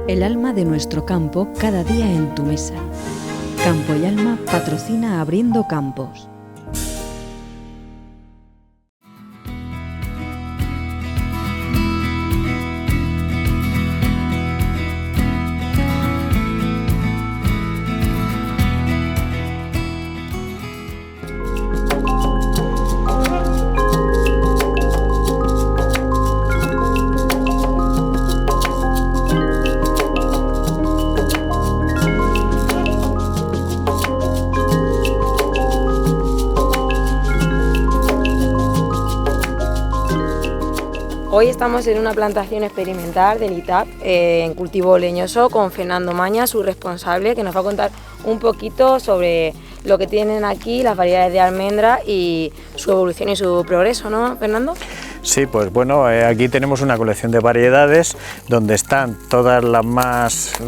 El alma de nuestro campo cada día en tu mesa. Campo y Alma patrocina Abriendo Campos. Hoy estamos en una plantación experimental del ITAP en cultivo leñoso con Fernando Maña, su responsable, que nos va a contar un poquito sobre lo que tienen aquí, las variedades de almendra y su evolución y su progreso, ¿no, Fernando? Sí, pues bueno, aquí tenemos una colección de variedades donde están todas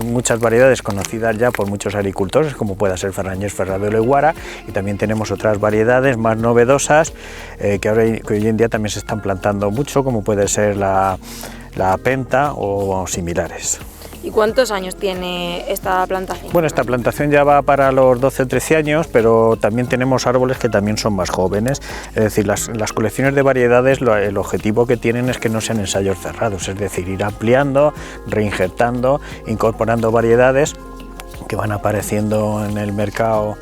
muchas variedades conocidas ya por muchos agricultores, como pueda ser Ferrañés, Ferradura y Guara, y también tenemos otras variedades más novedosas que hoy en día también se están plantando mucho, como puede ser la penta o similares. ¿Y cuántos años tiene esta plantación? Bueno, esta plantación ya va para los 12 o 13 años, pero también tenemos árboles que también son más jóvenes. Es decir, las colecciones de variedades, el objetivo que tienen es que no sean ensayos cerrados, es decir, ir ampliando, reinjertando, incorporando variedades que van apareciendo en el mercado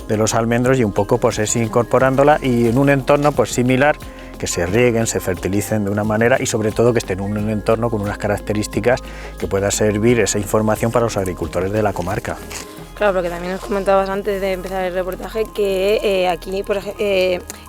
de los almendros y un poco pues es incorporándola y en un entorno pues similar, que se rieguen, se fertilicen de una manera y sobre todo que estén en un entorno con unas características que pueda servir esa información para los agricultores de la comarca. Claro, porque también nos comentabas antes de empezar el reportaje que aquí, por ejemplo,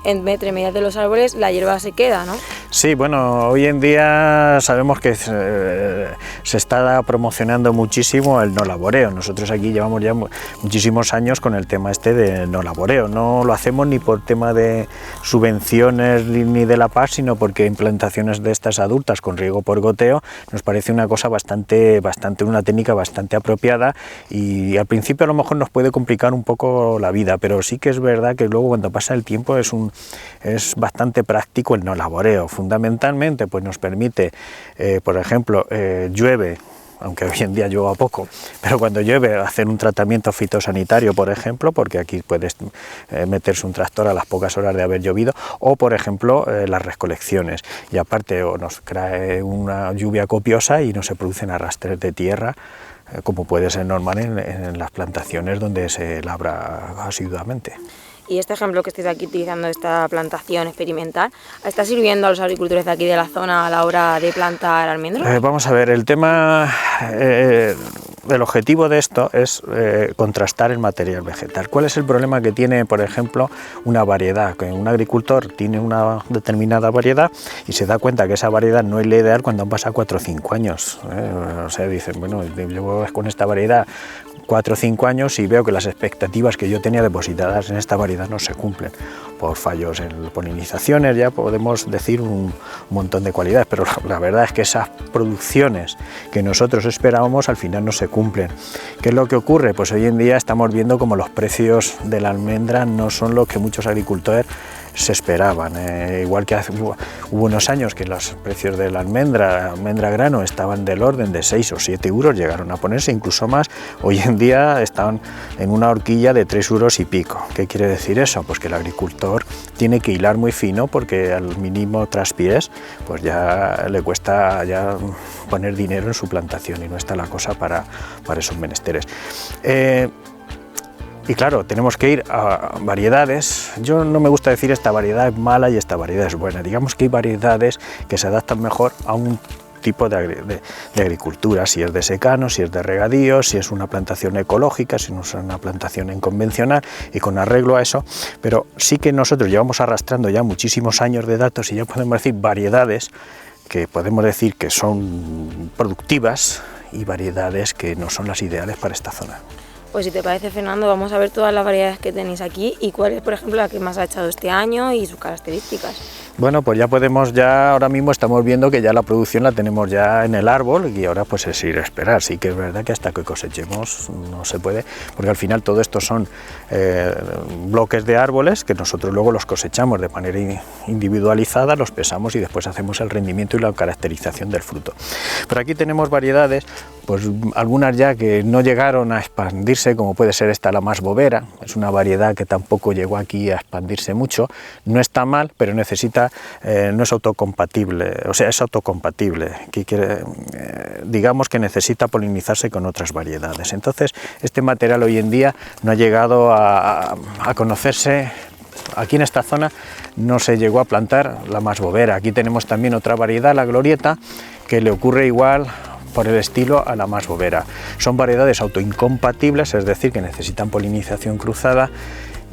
entre medias de los árboles la hierba se queda, ¿no? Sí, bueno, hoy en día sabemos que se está promocionando muchísimo el no laboreo. Nosotros aquí llevamos ya muchísimos años con el tema este de no laboreo. No lo hacemos ni por tema de subvenciones ni de la PAC, sino porque en plantaciones de estas adultas con riego por goteo nos parece una cosa una técnica bastante apropiada y al principio a lo mejor nos puede complicar un poco la vida, pero sí que es verdad que luego cuando pasa el tiempo es bastante práctico el no laboreo. Fundamentalmente pues nos permite, por ejemplo, llueve, aunque hoy en día llueva poco, pero cuando llueve hacer un tratamiento fitosanitario, por ejemplo, porque aquí puedes meterse un tractor a las pocas horas de haber llovido, o por ejemplo las recolecciones, y aparte nos trae una lluvia copiosa y no se producen arrastres de tierra, como puede ser normal en las plantaciones donde se labra asiduamente. Y este ejemplo que estáis aquí utilizando, esta plantación experimental, ¿está sirviendo a los agricultores de aquí de la zona a la hora de plantar almendros? Vamos a ver, el objetivo de esto es contrastar el material vegetal. ¿Cuál es el problema que tiene, por ejemplo, una variedad? Que un agricultor tiene una determinada variedad y se da cuenta que esa variedad no es la ideal cuando han pasado 4 o 5 años. O sea, dicen, bueno, llevo con esta variedad 4 o 5 años y veo que las expectativas que yo tenía depositadas en esta variedad no se cumplen por fallos en polinizaciones, ya podemos decir un montón de cualidades, pero la verdad es que esas producciones que nosotros esperábamos al final no se cumplen. ¿Qué es lo que ocurre? Pues hoy en día estamos viendo como los precios de la almendra no son lo que muchos agricultores se esperaban, igual que hubo unos años que los precios de la almendra grano estaban del orden de 6 o 7 euros, llegaron a ponerse incluso más, hoy en día están en una horquilla de 3 euros y pico. ¿Qué quiere decir eso? Pues que el agricultor tiene que hilar muy fino porque al mínimo traspiés pues ya le cuesta ya poner dinero en su plantación y no está la cosa para esos menesteres. Y claro, tenemos que ir a variedades. Yo no me gusta decir esta variedad es mala y esta variedad es buena. Digamos que hay variedades que se adaptan mejor a un tipo de agricultura, si es de secano, si es de regadío, si es una plantación ecológica, si no es una plantación en convencional y con arreglo a eso, pero sí que nosotros llevamos arrastrando ya muchísimos años de datos y ya podemos decir variedades que podemos decir que son productivas y variedades que no son las ideales para esta zona. Pues si te parece, Fernando, vamos a ver todas las variedades que tenéis aquí y cuál es, por ejemplo, la que más ha echado este año y sus características. Bueno, pues ahora mismo estamos viendo que ya la producción la tenemos ya en el árbol y ahora pues es ir a esperar. Sí que es verdad que hasta que cosechemos no se puede, porque al final todo esto son bloques de árboles que nosotros luego los cosechamos de manera individualizada, los pesamos y después hacemos el rendimiento y la caracterización del fruto. Pero aquí tenemos variedades pues algunas ya que no llegaron a expandirse, como puede ser esta, la más bovera, es una variedad que tampoco llegó aquí a expandirse mucho, no está mal, pero necesita, no es autocompatible, o sea, es autocompatible, digamos que necesita polinizarse con otras variedades. Entonces, este material hoy en día no ha llegado a conocerse. Aquí en esta zona no se llegó a plantar la más bovera. Aquí tenemos también otra variedad, la glorieta, que le ocurre igual por el estilo a la más bovera. Son variedades autoincompatibles, es decir, que necesitan polinización cruzada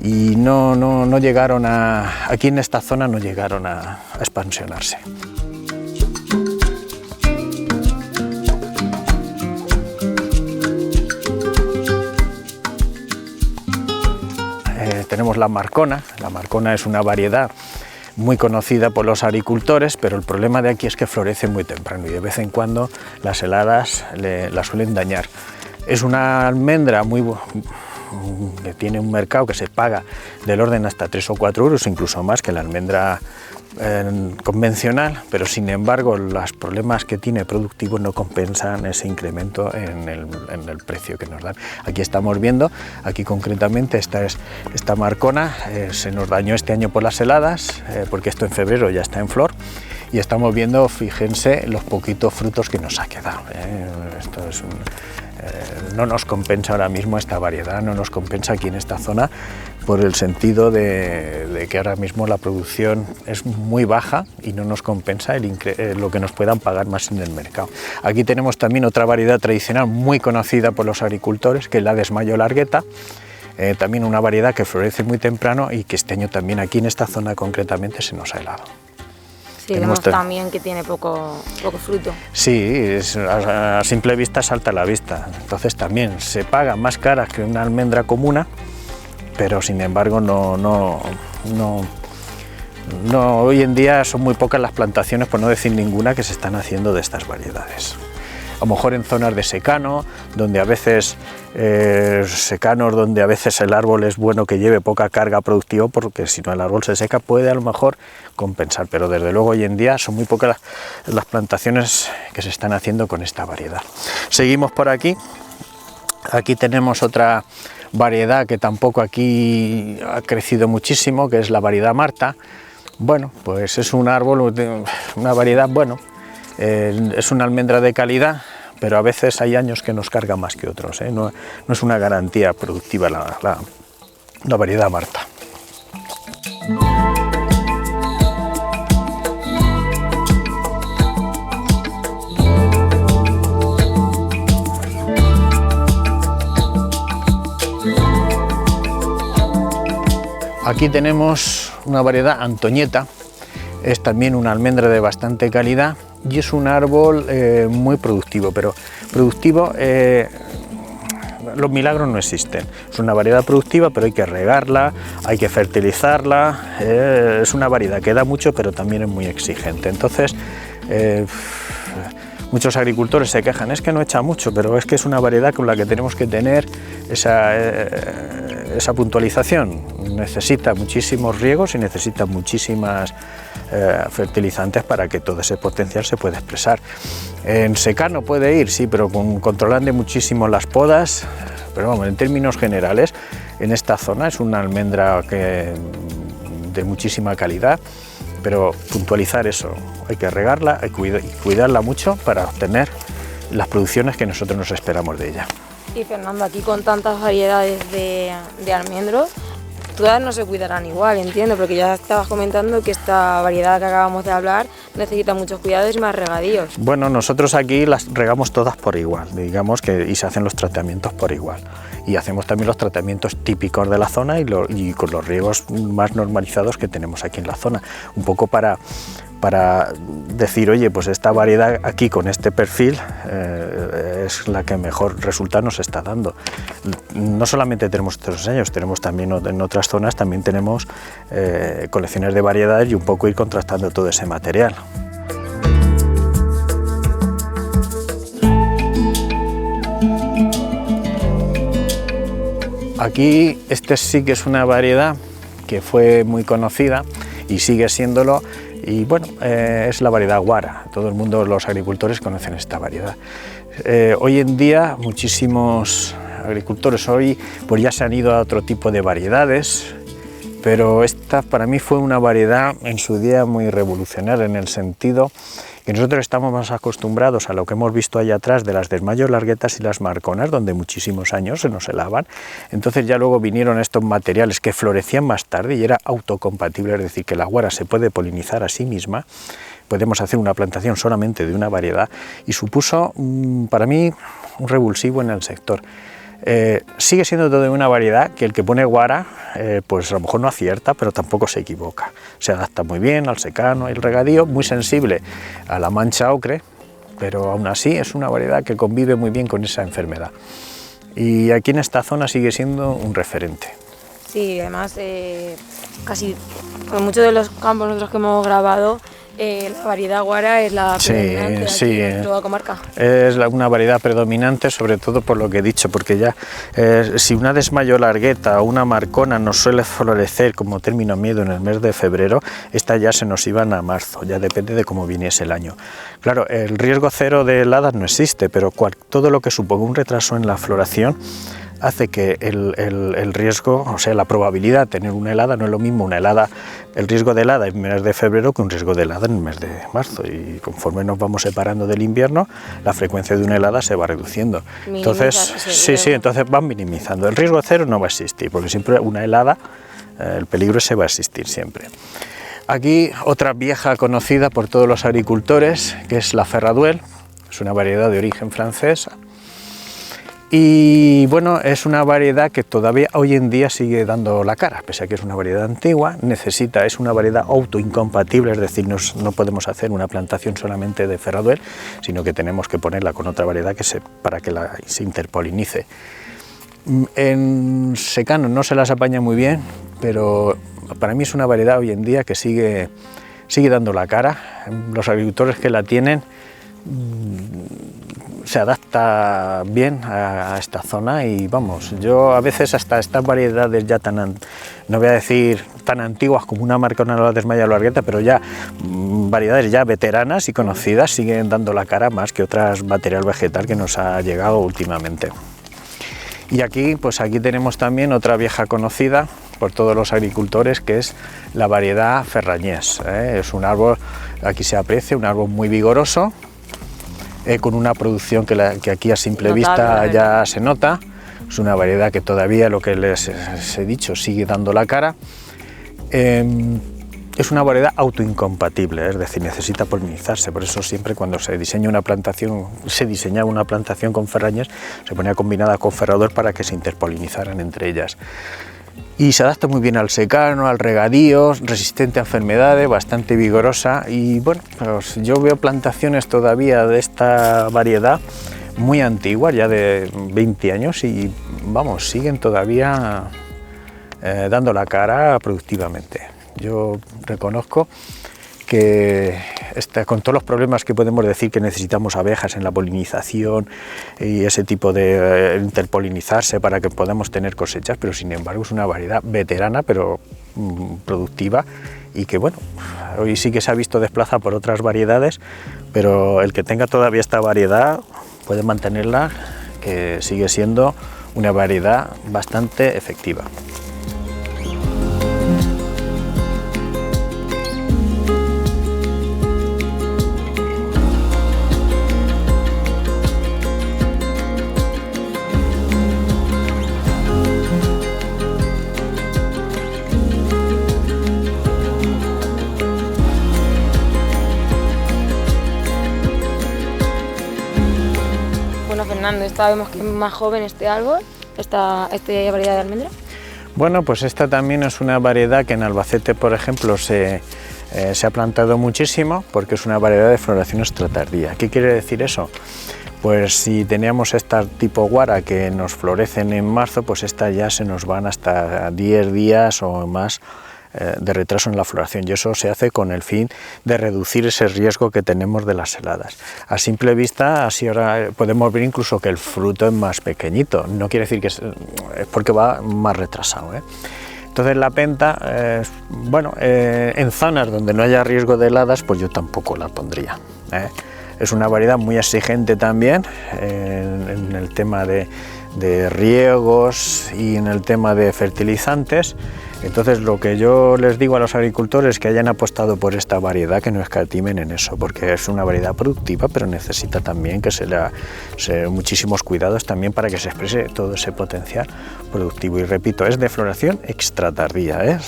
y no llegaron aquí en esta zona no llegaron a expansionarse. Tenemos la marcona. La marcona es una variedad muy conocida por los agricultores, pero el problema de aquí es que florece muy temprano y de vez en cuando las heladas la suelen dañar. Es una almendra que tiene un mercado que se paga del orden hasta 3 o 4 euros, incluso más que la almendra convencional, pero sin embargo los problemas que tiene productivos no compensan ese incremento en el precio que nos dan. Aquí estamos viendo, aquí concretamente esta marcona se nos dañó este año por las heladas, porque esto en febrero ya está en flor, y estamos viendo, fíjense, los poquitos frutos que nos ha quedado. Esto es no nos compensa ahora mismo esta variedad, no nos compensa aquí en esta zona por el sentido de que ahora mismo la producción es muy baja y no nos compensa lo que nos puedan pagar más en el mercado. Aquí tenemos también otra variedad tradicional muy conocida por los agricultores, que es la desmayo largueta, también una variedad que florece muy temprano y que este año también aquí en esta zona concretamente se nos ha helado. Sí, vemos también que tiene poco fruto. Sí, a simple vista salta a la vista. Entonces también se paga más cara que una almendra común, pero sin embargo hoy en día son muy pocas las plantaciones, por no decir ninguna, que se están haciendo de estas variedades. A lo mejor en zonas de secano, donde a veces el árbol es bueno que lleve poca carga productiva, porque si no el árbol se seca puede a lo mejor compensar, pero desde luego hoy en día son muy pocas las plantaciones que se están haciendo con esta variedad. Seguimos por aquí. Aquí tenemos otra variedad que tampoco aquí ha crecido muchísimo, que es la variedad Marta. Bueno, pues es un árbol, una variedad, bueno, es una almendra de calidad, pero a veces hay años que nos carga más que otros, ¿eh? No es una garantía productiva la variedad Marta. Aquí tenemos una variedad Antoñeta, es también una almendra de bastante calidad y es un árbol muy productivo, pero productivo, los milagros no existen. Es una variedad productiva, pero hay que regarla, hay que fertilizarla, es una variedad que da mucho, pero también es muy exigente. Entonces, muchos agricultores se quejan, es que no echa mucho, pero es que es una variedad con la que tenemos que tener esa puntualización. Necesita muchísimos riegos y necesita muchísimas fertilizantes para que todo ese potencial se pueda expresar. En secano puede ir, sí, pero controlando muchísimo las podas, pero vamos, en términos generales, en esta zona es una almendra de muchísima calidad, pero puntualizar eso, hay que regarla, hay que cuidarla mucho para obtener las producciones que nosotros nos esperamos de ella. Y Fernando, aquí con tantas variedades de almendros, todas no se cuidarán igual, entiendo, porque ya estabas comentando que esta variedad que acabamos de hablar necesita muchos cuidados y más regadíos. Bueno, nosotros aquí las regamos todas por igual, digamos y se hacen los tratamientos por igual. Y hacemos también los tratamientos típicos de la zona y con los riegos más normalizados que tenemos aquí en la zona, un poco para decir, oye, pues esta variedad aquí con este perfil es la que mejor resultado nos está dando. No solamente tenemos estos años, tenemos también en otras zonas, también tenemos colecciones de variedades y un poco ir contrastando todo ese material. Aquí este sí que es una variedad que fue muy conocida y sigue siéndolo, y bueno, es la variedad Guara. Todo el mundo, los agricultores, conocen esta variedad. hoy en día muchísimos agricultores pues ya se han ido a otro tipo de variedades, pero esta para mí fue una variedad en su día muy revolucionaria, en el sentido que nosotros estamos más acostumbrados a lo que hemos visto allá atrás de las Desmayo larguetas y las Marconas, donde muchísimos años se nos helaban. Entonces ya luego vinieron estos materiales que florecían más tarde y era autocompatible, es decir, que la guara se puede polinizar a sí misma. Podemos hacer una plantación solamente de una variedad, y supuso para mí un revulsivo en el sector. Sigue siendo todo una variedad que el que pone guara pues a lo mejor no acierta, pero tampoco se equivoca. Se adapta muy bien al secano, el regadío, muy sensible a la mancha ocre, pero aún así es una variedad que convive muy bien con esa enfermedad. Y aquí en esta zona sigue siendo un referente. Sí, además casi en muchos de los campos nosotros que hemos grabado, la variedad guara es la predominante en toda comarca. Es una variedad predominante, sobre todo por lo que he dicho, porque ya si una Desmayo largueta o una Marcona nos suele florecer como término medio en el mes de febrero, estas ya se nos iban a marzo, ya depende de cómo viniese el año. Claro, el riesgo cero de heladas no existe, pero todo lo que suponga un retraso en la floración hace que el riesgo, o sea, la probabilidad de tener una helada, no es lo mismo una helada, el riesgo de helada en el mes de febrero que un riesgo de helada en el mes de marzo, y conforme nos vamos separando del invierno, la frecuencia de una helada se va reduciendo. Entonces, entonces van minimizando. El riesgo cero no va a existir, porque siempre una helada, el peligro ese va a existir siempre. Aquí otra vieja conocida por todos los agricultores, que es la Ferraduel, es una variedad de origen francesa. Y bueno, es una variedad que todavía hoy en día sigue dando la cara, pese a que es una variedad antigua, es una variedad autoincompatible, es decir, no podemos hacer una plantación solamente de Ferraduel, sino que tenemos que ponerla con otra variedad para que se interpolinice. En secano no se las apaña muy bien, pero para mí es una variedad hoy en día que sigue dando la cara. Los agricultores que la tienen se adapta bien a esta zona, y vamos, yo a veces hasta estas variedades ya no voy a decir tan antiguas como una Marcona o la Desmayo largueta, pero ya variedades ya veteranas y conocidas siguen dando la cara más que otras material vegetal que nos ha llegado últimamente. Y aquí, pues aquí tenemos también otra vieja conocida por todos los agricultores, que es la variedad ferrañés. Es un árbol, aquí se aprecia, un árbol muy vigoroso, con una producción que aquí a simple vista ya se nota. Es una variedad que todavía, lo que les he dicho, sigue dando la cara. Es una variedad autoincompatible, es decir, necesita polinizarse. Por eso siempre cuando se diseñaba una plantación con ferrañés, se ponía combinada con Ferraduel para que se interpolinizaran entre ellas. Y se adapta muy bien al secano, al regadío, resistente a enfermedades, bastante vigorosa. Y bueno, pues yo veo plantaciones todavía de esta variedad muy antiguas, ya de 20 años, y vamos, siguen todavía dando la cara productivamente. Yo reconozco que con todos los problemas que podemos decir, que necesitamos abejas en la polinización y ese tipo de interpolinizarse para que podamos tener cosechas, pero sin embargo es una variedad veterana pero productiva, y que bueno, hoy sí que se ha visto desplazada por otras variedades, pero el que tenga todavía esta variedad puede mantenerla, que sigue siendo una variedad bastante efectiva. Fernando, vemos que es más joven este árbol, esta variedad de almendra. Bueno, pues esta también es una variedad que en Albacete, por ejemplo, se ha plantado muchísimo, porque es una variedad de floración extratardía. ¿Qué quiere decir eso? Pues si teníamos esta tipo guara que nos florecen en marzo, pues estas ya se nos van hasta 10 días o más de retraso en la floración, y eso se hace con el fin de reducir ese riesgo que tenemos de las heladas. A simple vista, así ahora podemos ver incluso que el fruto es más pequeñito, no quiere decir que es porque va más retrasado, Entonces la penta, bueno, en zonas donde no haya riesgo de heladas, pues yo tampoco la pondría, Es una variedad muy exigente también en el tema de riegos y en el tema de fertilizantes. Entonces lo que yo les digo a los agricultores es que hayan apostado por esta variedad, que no escatimen en eso, porque es una variedad productiva, pero necesita también que se muchísimos cuidados también para que se exprese todo ese potencial productivo. Y repito, es de floración extra tardía, ¿eh?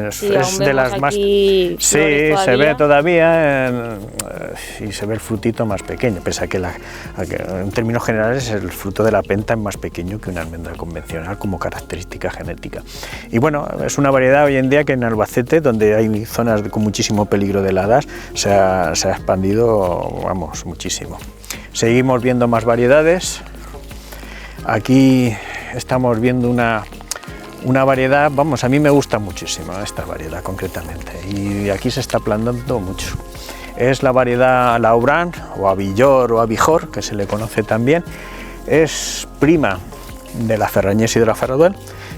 Es de las más... Sí, se ve todavía y se ve el frutito más pequeño, pese a que en términos generales el fruto de la penta es más pequeño que una almendra convencional como característica genética. Y bueno, es una variedad hoy en día que en Albacete, donde hay zonas con muchísimo peligro de heladas, se ha expandido, vamos, muchísimo. Seguimos viendo más variedades. Aquí estamos viendo una variedad, vamos, a mí me gusta muchísimo esta variedad concretamente, y aquí se está plantando mucho. Es la variedad Laurent, o Avillor o Abijor, que se le conoce también. Es prima de la Ferragnés y de la Ferraduel.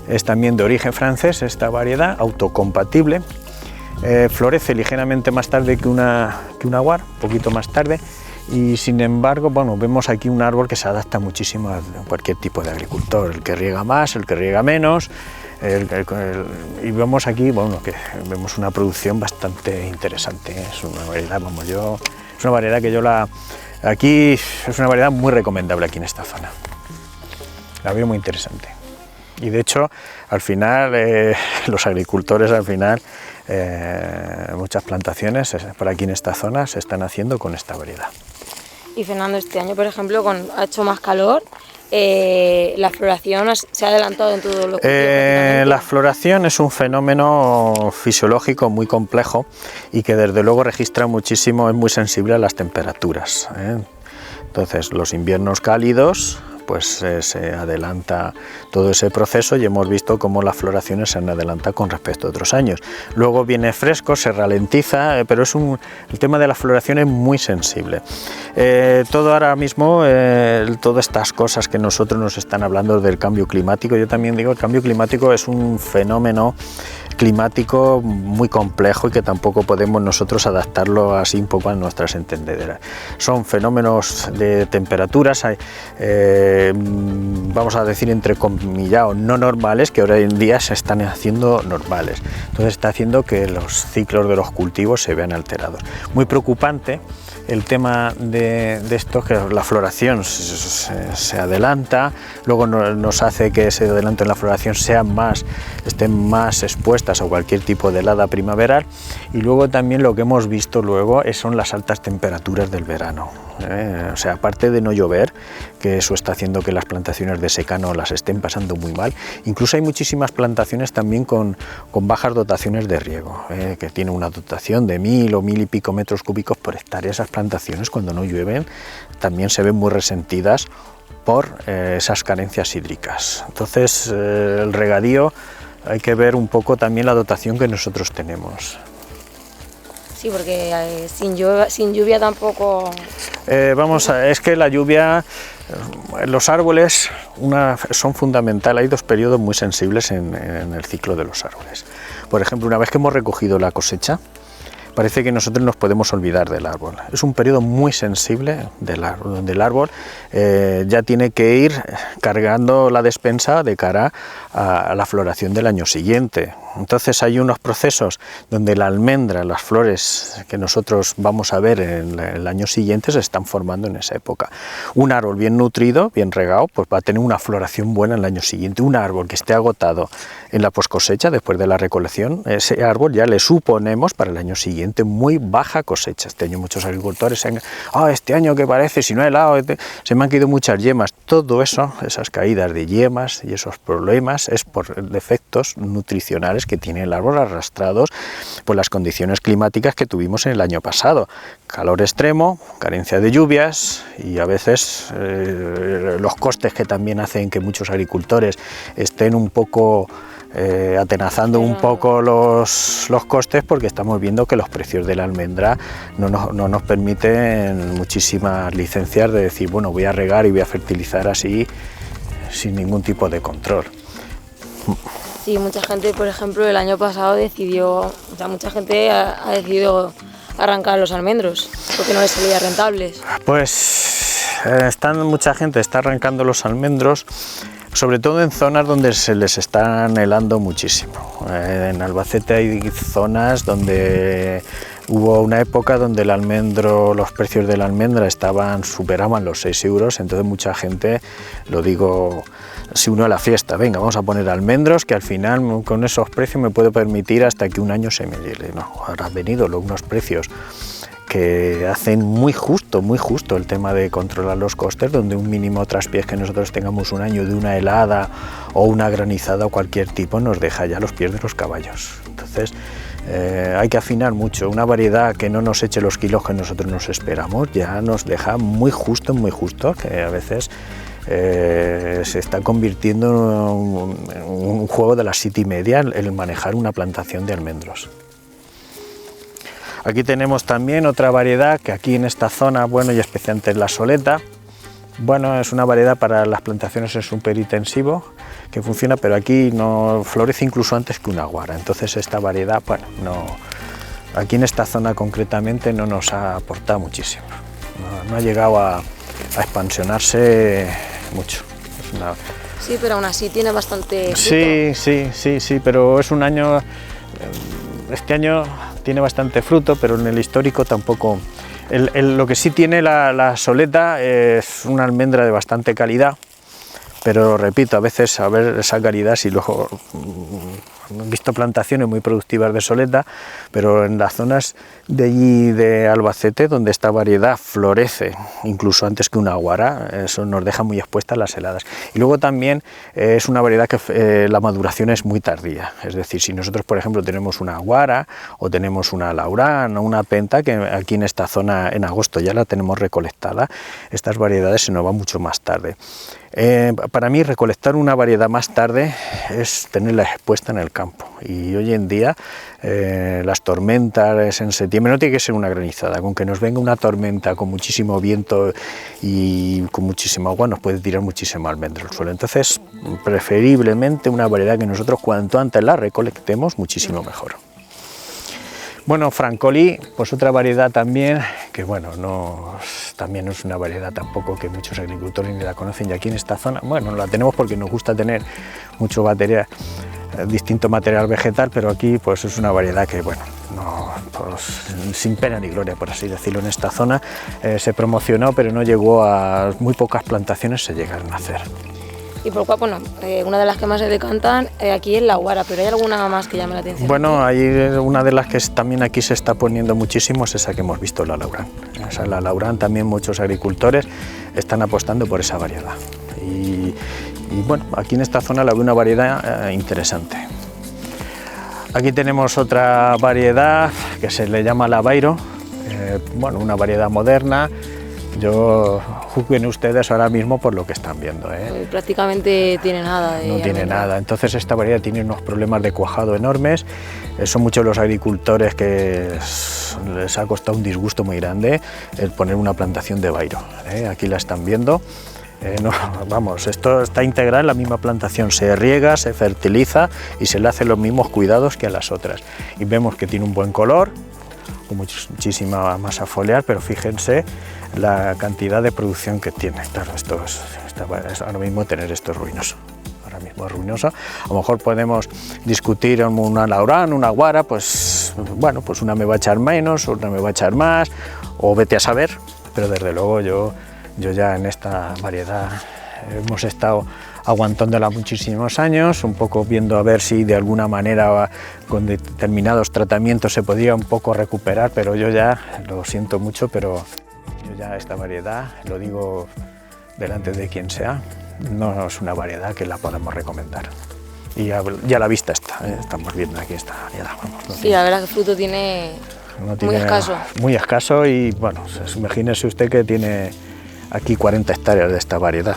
Es también de origen francés esta variedad, autocompatible. Florece ligeramente más tarde que una guar, un poquito más tarde, y sin embargo, bueno, vemos aquí un árbol que se adapta muchísimo a cualquier tipo de agricultor, el que riega más, el que riega menos, y vemos aquí, bueno, que vemos una producción bastante interesante. Es una variedad, es una variedad que aquí es una variedad muy recomendable aquí en esta zona. La veo muy interesante. Y de hecho, al final, los agricultores, muchas plantaciones por aquí en esta zona se están haciendo con esta variedad. Y Fernando, este año, por ejemplo, ha hecho más calor, la floración se ha adelantado en todos los cultivos. La floración es un fenómeno fisiológico muy complejo y que desde luego registra muchísimo, es muy sensible a las temperaturas, ¿eh? Entonces, los inviernos cálidos, pues se adelanta todo ese proceso y hemos visto cómo las floraciones se han adelantado con respecto a otros años. Luego viene fresco, se ralentiza, pero el tema de la floración es muy sensible. Todo ahora mismo, todas estas cosas que nosotros nos están hablando del cambio climático, yo también digo, el cambio climático es un fenómeno climático muy complejo y que tampoco podemos nosotros adaptarlo así un poco a nuestras entendederas. Son fenómenos de temperaturas, vamos a decir entrecomillados, no normales, que ahora en día se están haciendo normales. Entonces está haciendo que los ciclos de los cultivos se vean alterados. Muy preocupante el tema de esto, que la floración se adelanta, luego nos hace que ese adelanto en la floración estén más expuestas a cualquier tipo de helada primaveral, y luego también lo que hemos visto luego son las altas temperaturas del verano. O sea, aparte de no llover, que eso está haciendo que las plantaciones de secano las estén pasando muy mal, incluso hay muchísimas plantaciones también con bajas dotaciones de riego, que tienen una dotación de 1000 o 1000 y pico metros cúbicos por hectárea. Esas plantaciones, cuando no llueven, también se ven muy resentidas por esas carencias hídricas. Entonces, el regadío, hay que ver un poco también la dotación que nosotros tenemos. Sí, porque sin lluvia tampoco... es que la lluvia, los árboles son fundamentales. Hay dos periodos muy sensibles en el ciclo de los árboles. Por ejemplo, una vez que hemos recogido la cosecha, parece que nosotros nos podemos olvidar del árbol. Es un periodo muy sensible del árbol, donde el árbol ya tiene que ir cargando la despensa de cara a la floración del año siguiente. Entonces hay unos procesos donde la almendra, las flores que nosotros vamos a ver en el año siguiente se están formando en esa época. Un árbol bien nutrido, bien regado, pues va a tener una floración buena en el año siguiente. Un árbol que esté agotado en la poscosecha, después de la recolección, ese árbol ya le suponemos para el año siguiente muy baja cosecha. Este año muchos agricultores este año que parece, si no ha helado, se me han caído muchas yemas. Todo eso, esas caídas de yemas y esos problemas es por defectos nutricionales que tiene el árbol arrastrados por las condiciones climáticas que tuvimos en el año pasado. Calor extremo, carencia de lluvias y a veces los costes que también hacen que muchos agricultores estén un poco atenazando un poco los costes, porque estamos viendo que los precios de la almendra no nos permiten muchísimas licencias de decir, bueno, voy a regar y voy a fertilizar así sin ningún tipo de control. Sí, mucha gente, por ejemplo, el año pasado mucha gente ha decidido arrancar los almendros? ¿Porque no les salía rentables? Pues mucha gente está arrancando los almendros, sobre todo en zonas donde se les está helando muchísimo. En Albacete hay zonas donde hubo una época donde el almendro, los precios de la almendra superaban los 6 euros, entonces mucha gente, lo digo, se unió a la fiesta. Venga, vamos a poner almendros, que al final con esos precios me puedo permitir hasta que un año se me hiele. No, ahora han venido unos precios que hacen muy justo el tema de controlar los costes, donde un mínimo traspiés que nosotros tengamos un año de una helada o una granizada o cualquier tipo nos deja ya los pies de los caballos. Entonces hay que afinar mucho. Una variedad que no nos eche los kilos que nosotros nos esperamos ya nos deja muy justo, que a veces se está convirtiendo en un juego de las 7:30 el manejar una plantación de almendros. Aquí tenemos también otra variedad que aquí en esta zona, bueno, y especialmente en la Soleta, bueno, es una variedad para las plantaciones en superintensivo que funciona, pero aquí no florece incluso antes que una guara. Entonces esta variedad, bueno, aquí en esta zona concretamente no nos ha aportado muchísimo, no ha llegado a expansionarse mucho. Sí, pero aún así tiene bastante fruto. Sí, pero es un año, este año tiene bastante fruto, pero en el histórico tampoco. Lo que sí tiene la Soleta es una almendra de bastante calidad, pero repito, a veces a ver esa calidad, si luego he visto plantaciones muy productivas de Soleta, pero en las zonas de allí de Albacete, donde esta variedad florece incluso antes que una guara, eso nos deja muy expuestas las heladas. Y luego también es una variedad que la maduración es muy tardía, es decir, si nosotros por ejemplo tenemos una guara o tenemos una laurán o una penta, que aquí en esta zona en agosto ya la tenemos recolectada, estas variedades se nos van mucho más tarde. Para mí recolectar una variedad más tarde es tenerla expuesta en el campo, y hoy en día las tormentas en septiembre, no tiene que ser una granizada, con que nos venga una tormenta con muchísimo viento y con muchísima agua nos puede tirar muchísimo almendro al suelo. Entonces preferiblemente una variedad que nosotros cuanto antes la recolectemos muchísimo mejor. Bueno, Francolí, pues otra variedad también, que bueno, también no es una variedad tampoco que muchos agricultores ni la conocen, y aquí en esta zona, bueno, la tenemos porque nos gusta tener mucho material, distinto material vegetal, pero aquí pues es una variedad que, bueno, pues, sin pena ni gloria, por así decirlo, en esta zona se promocionó, pero no llegó a muy pocas plantaciones, se llegaron a hacer. Y por cual, bueno, una de las que más se decantan aquí es la guara, pero ¿hay alguna más que llame la atención? Bueno, hay una de las que también aquí se está poniendo muchísimo, es esa que hemos visto, la laurán. Esa, la laurán, también muchos agricultores están apostando por esa variedad. Y bueno, aquí en esta zona la veo una variedad interesante. Aquí tenemos otra variedad que se le llama Lavairo, bueno, una variedad moderna. Yo juzguen ustedes ahora mismo por lo que están viendo. Prácticamente tiene nada. No tiene nada. Entonces esta variedad tiene unos problemas de cuajado enormes. Son muchos los agricultores que les ha costado un disgusto muy grande el poner una plantación de vairo. Aquí la están viendo. Vamos, esto está integrado en la misma plantación, se riega, se fertiliza y se le hacen los mismos cuidados que a las otras. Y vemos que tiene un buen color, con muchísima masa foliar, pero fíjense la cantidad de producción que tiene. Claro, ahora mismo tener esto es ruinoso. Ahora mismo es ruinoso. A lo mejor podemos discutir una laurán, una guara, pues bueno, pues una me va a echar menos, otra me va a echar más, o vete a saber, pero desde luego yo ya en esta variedad hemos estado aguantándola muchísimos años, un poco viendo a ver si de alguna manera con determinados tratamientos se podía un poco recuperar, pero yo ya, lo siento mucho, pero yo ya esta variedad, lo digo delante de quien sea, no es una variedad que la podamos recomendar. Y ya la vista está, estamos viendo aquí esta variedad. Vamos, sí, la verdad que el fruto tiene muy escaso. Muy escaso y bueno, imagínese usted que tiene aquí 40 hectáreas de esta variedad,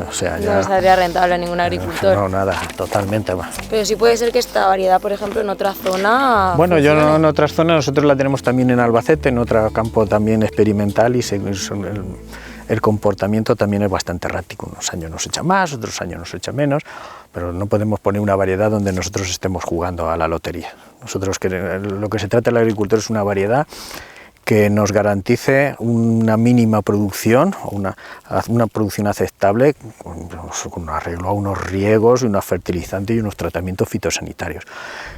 o sea, ya no estaría rentable a ningún agricultor. No, nada, totalmente más. Pero sí puede ser que esta variedad, por ejemplo, en otra zona bueno, funcione. yo en otras zonas, nosotros la tenemos también en Albacete, en otro campo también experimental, y el comportamiento también es bastante errático. Unos años nos echa más, otros años nos echa menos, pero no podemos poner una variedad donde nosotros estemos jugando a la lotería. Nosotros lo que se trata del agricultor es una variedad que nos garantice una mínima producción, una producción aceptable, con arreglo a unos riegos, unos fertilizantes y unos tratamientos fitosanitarios.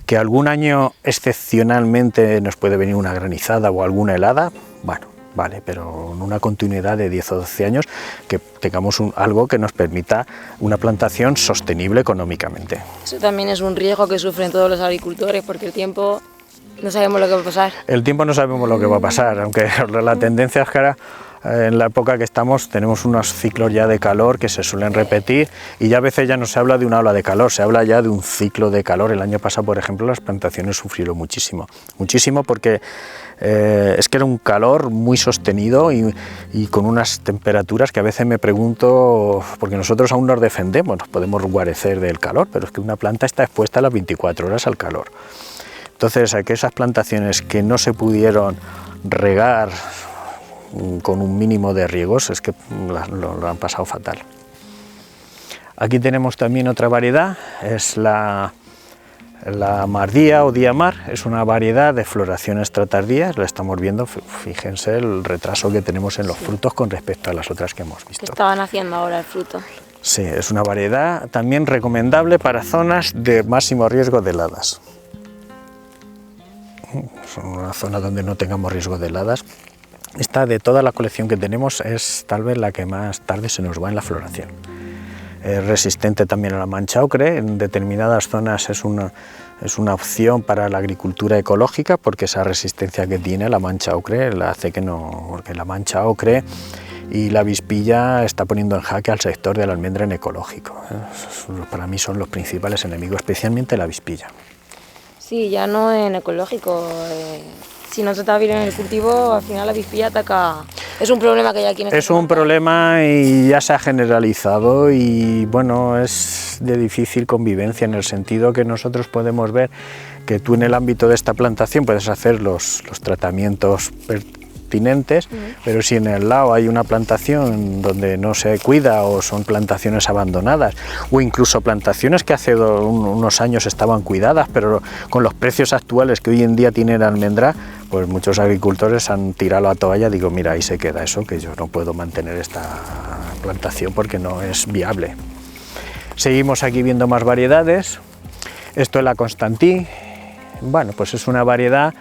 Que algún año excepcionalmente nos puede venir una granizada o alguna helada, bueno, vale, pero en una continuidad de 10 o 12 años que tengamos algo que nos permita una plantación sostenible económicamente. Eso también es un riesgo que sufren todos los agricultores, porque el tiempo no sabemos lo que va a pasar. El tiempo no sabemos lo que va a pasar, aunque la tendencia es que ahora, en la época que estamos, tenemos unos ciclos ya de calor que se suelen repetir y ya a veces ya no se habla de una ola de calor, se habla ya de un ciclo de calor. El año pasado, por ejemplo, las plantaciones sufrieron muchísimo porque es que era un calor muy sostenido y con unas temperaturas que a veces me pregunto, porque nosotros aún nos defendemos, nos podemos guarecer del calor, pero es que una planta está expuesta a las 24 horas al calor. Entonces, aquellas plantaciones que no se pudieron regar con un mínimo de riegos, es que lo han pasado fatal. Aquí tenemos también otra variedad, es la mardía o diamar, es una variedad de floración extratardía, lo estamos viendo, fíjense el retraso que tenemos en los frutos con respecto a las otras que hemos visto. ¿Qué estaban haciendo ahora el fruto? Sí, es una variedad también recomendable para zonas de máximo riesgo de heladas. Es una zona donde no tengamos riesgo de heladas. Esta, de toda la colección que tenemos, es tal vez la que más tarde se nos va en la floración. Es resistente también a la mancha ocre, en determinadas zonas es una opción para la agricultura ecológica, porque esa resistencia que tiene a la mancha ocre la hace que no, porque la mancha ocre y la avispilla está poniendo en jaque al sector del almendro ecológico. Para mí son los principales enemigos, especialmente la avispilla. Sí, ya no en ecológico. Si no se trata bien en el cultivo, al final la avispilla ataca. Es un problema que hay aquí en este Es un problema y ya se ha generalizado y bueno, es de difícil convivencia en el sentido que nosotros podemos ver que tú en el ámbito de esta plantación puedes hacer los tratamientos pertinentes, pero si en el lado hay una plantación donde no se cuida o son plantaciones abandonadas o incluso plantaciones que hace unos años estaban cuidadas, pero con los precios actuales que hoy en día tiene la almendra, pues muchos agricultores han tirado la toalla. Digo, mira, ahí se queda eso, que yo no puedo mantener esta plantación porque no es viable. Seguimos aquí viendo más variedades. Esto es la Constantí. Bueno, pues es una variedad,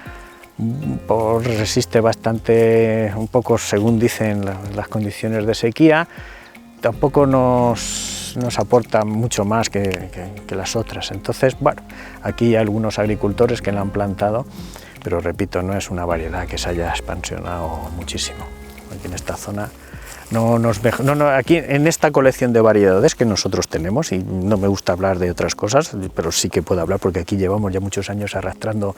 resiste bastante, un poco según dicen las condiciones de sequía, tampoco nos aporta mucho más que las otras. Entonces, bueno, aquí hay algunos agricultores que la han plantado, pero repito, no es una variedad que se haya expansionado muchísimo. Aquí en esta zona, aquí en esta colección de variedades que nosotros tenemos, y no me gusta hablar de otras cosas, pero sí que puedo hablar porque aquí llevamos ya muchos años arrastrando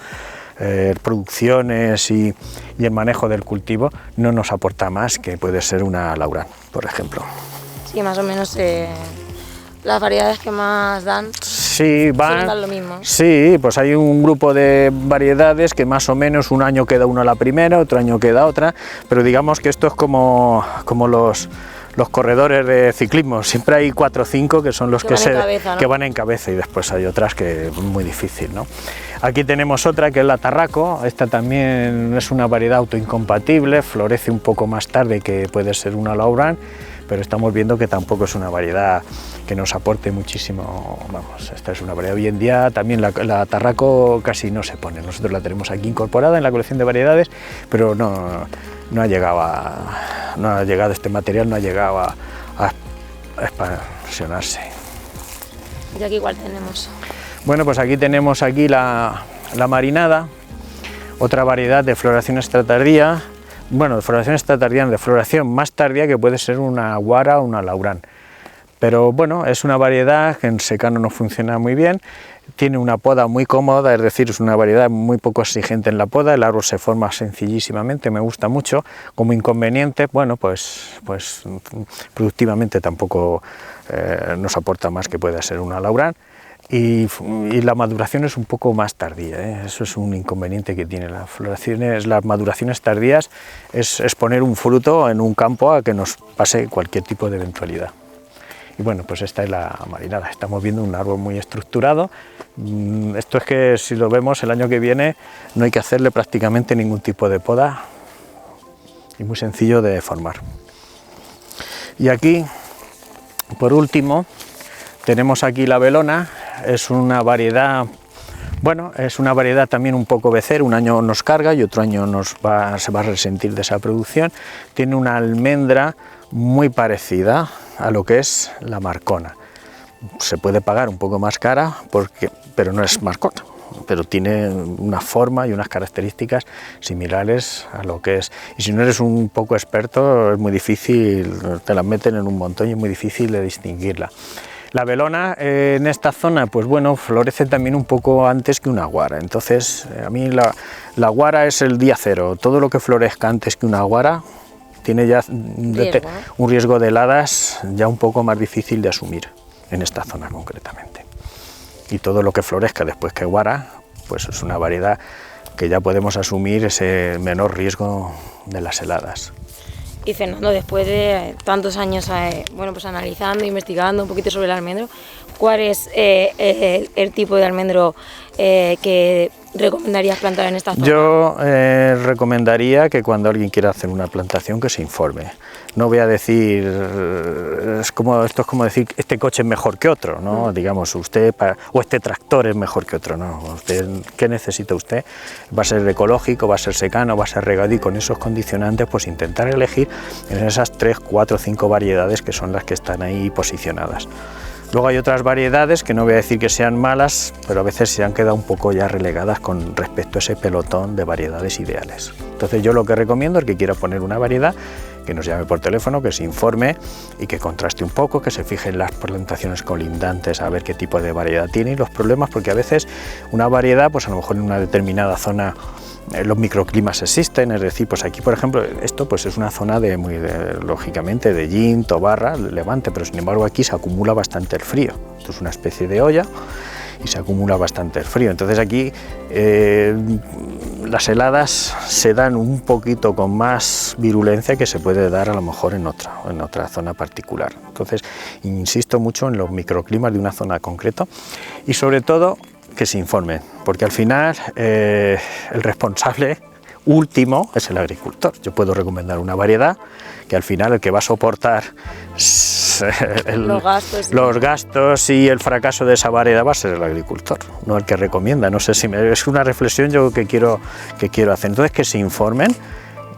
producciones y el manejo del cultivo, no nos aporta más que puede ser una laurán, por ejemplo. Sí, más o menos las variedades que más dan. Sí, suelen dar lo mismo. Sí, pues hay un grupo de variedades que más o menos un año queda una la primera, otro año queda otra, pero digamos que esto es como los corredores de ciclismo, siempre hay 4 o 5 que son los que van en cabeza y después hay otras que es muy difícil, ¿no? Aquí tenemos otra que es la Tarraco, esta también es una variedad autoincompatible, florece un poco más tarde que puede ser una laurán, pero estamos viendo que tampoco es una variedad que nos aporte muchísimo. Vamos, esta es una variedad. Hoy en día también la Tarraco casi no se pone, nosotros la tenemos aquí incorporada en la colección de variedades, pero no ha llegado este material, no ha llegado a expansionarse. Y aquí igual tenemos. Bueno, pues aquí tenemos la marinada, otra variedad de floración extratardía. Bueno, de floración extratardía, de floración más tardía, que puede ser una guara o una laurán. Pero bueno, es una variedad que en secano no funciona muy bien, tiene una poda muy cómoda, es decir, es una variedad muy poco exigente en la poda, el árbol se forma sencillísimamente, me gusta mucho. Como inconveniente, bueno, pues productivamente tampoco nos aporta más que pueda ser una laurán. Y la maduración es un poco más tardía, eso es un inconveniente que tiene las maduraciones tardías, es poner un fruto en un campo a que nos pase cualquier tipo de eventualidad. Y bueno, pues esta es la marinada, estamos viendo un árbol muy estructurado. Esto es que si lo vemos el año que viene no hay que hacerle prácticamente ningún tipo de poda, y muy sencillo de formar. Y aquí, por último, tenemos aquí la Belona. Es una variedad, bueno, es una variedad también un poco becer, un año nos carga y otro año se va a resentir de esa producción. Tiene una almendra muy parecida a lo que es la Marcona. Se puede pagar un poco más cara, pero no es Marcona, pero tiene una forma y unas características similares a lo que es. Y si no eres un poco experto, es muy difícil, te las meten en un montón y es muy difícil de distinguirla. La Belona en esta zona, pues bueno, florece también un poco antes que una guara. Entonces, a mí la guara es el día cero. Todo lo que florezca antes que una guara tiene ya un riesgo de heladas ya un poco más difícil de asumir en esta zona concretamente. Y todo lo que florezca después que guara, pues es una variedad que ya podemos asumir ese menor riesgo de las heladas. Y Fernando, después de tantos años bueno, pues analizando, investigando un poquito sobre el almendro, ¿cuál es el tipo de almendro que recomendarías plantar en esta zona? Yo recomendaría que cuando alguien quiera hacer una plantación que se informe. No voy a decir, esto es como decir este coche es mejor que otro, ¿no? Digamos, o este tractor es mejor que otro, ¿no? ¿Qué necesita usted? ¿Va a ser ecológico, va a ser secano, va a ser regado? Y con esos condicionantes, pues intentar elegir en esas 3, 4, 5 variedades que son las que están ahí posicionadas. Luego hay otras variedades que no voy a decir que sean malas, pero a veces se han quedado un poco ya relegadas con respecto a ese pelotón de variedades ideales. Entonces yo lo que recomiendo es que quiera poner una variedad, que nos llame por teléfono, que se informe y que contraste un poco, que se fije en las plantaciones colindantes a ver qué tipo de variedad tiene y los problemas, porque a veces una variedad, pues a lo mejor en una determinada zona los microclimas existen, es decir, pues aquí por ejemplo esto pues es una zona lógicamente de Yin, Tobarra, Levante, pero sin embargo aquí se acumula bastante el frío. Esto es una especie de olla y se acumula bastante el frío, entonces aquí las heladas se dan un poquito con más virulencia que se puede dar a lo mejor en otra zona particular. Entonces insisto mucho en los microclimas de una zona concreta y sobre todo que se informen, porque al final el responsable último es el agricultor. Yo puedo recomendar una variedad que al final el que va a soportar los gastos y el fracaso de esa variedad va a ser el agricultor, no el que recomienda. No sé si es una reflexión yo que quiero hacer. Entonces que se informen,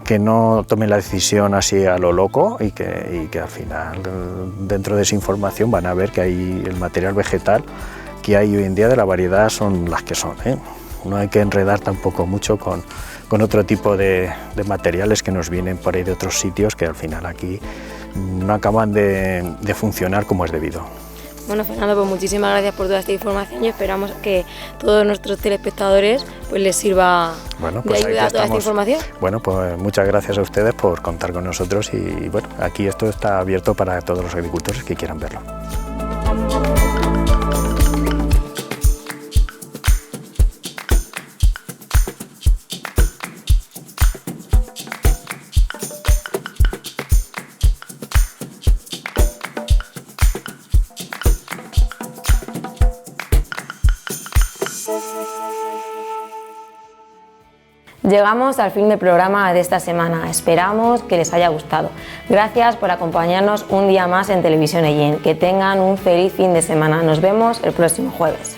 que no tomen la decisión así a lo loco y que al final dentro de esa información van a ver que hay el material vegetal que hay hoy en día de la variedad son las que son, ¿eh? No hay que enredar tampoco mucho con otro tipo de materiales que nos vienen por ahí de otros sitios que al final aquí no acaban de funcionar como es debido. Bueno, Fernando, pues muchísimas gracias por toda esta información y esperamos que todos nuestros telespectadores pues les sirva de ayuda toda esta información. Bueno, pues muchas gracias a ustedes por contar con nosotros y bueno, aquí esto está abierto para todos los agricultores que quieran verlo. Llegamos al fin del programa de esta semana, esperamos que les haya gustado. Gracias por acompañarnos un día más en Televisión Ellín. Que tengan un feliz fin de semana, nos vemos el próximo jueves.